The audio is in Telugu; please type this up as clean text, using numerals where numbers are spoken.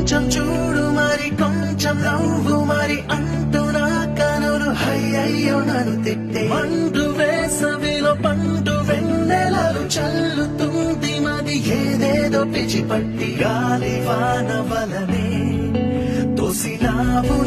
కొంచెం చూడు మరి కొంచెం నవ్వు మరి అంటూ నా కనులు అయ్యయ్యో నన్ను తిట్టే మండు వేసవిలో పండు వెన్నెలలు చల్లుతుంది మది ఏదేదో పిచ్చిపట్టి గాలి వాన వలనే తోసినావు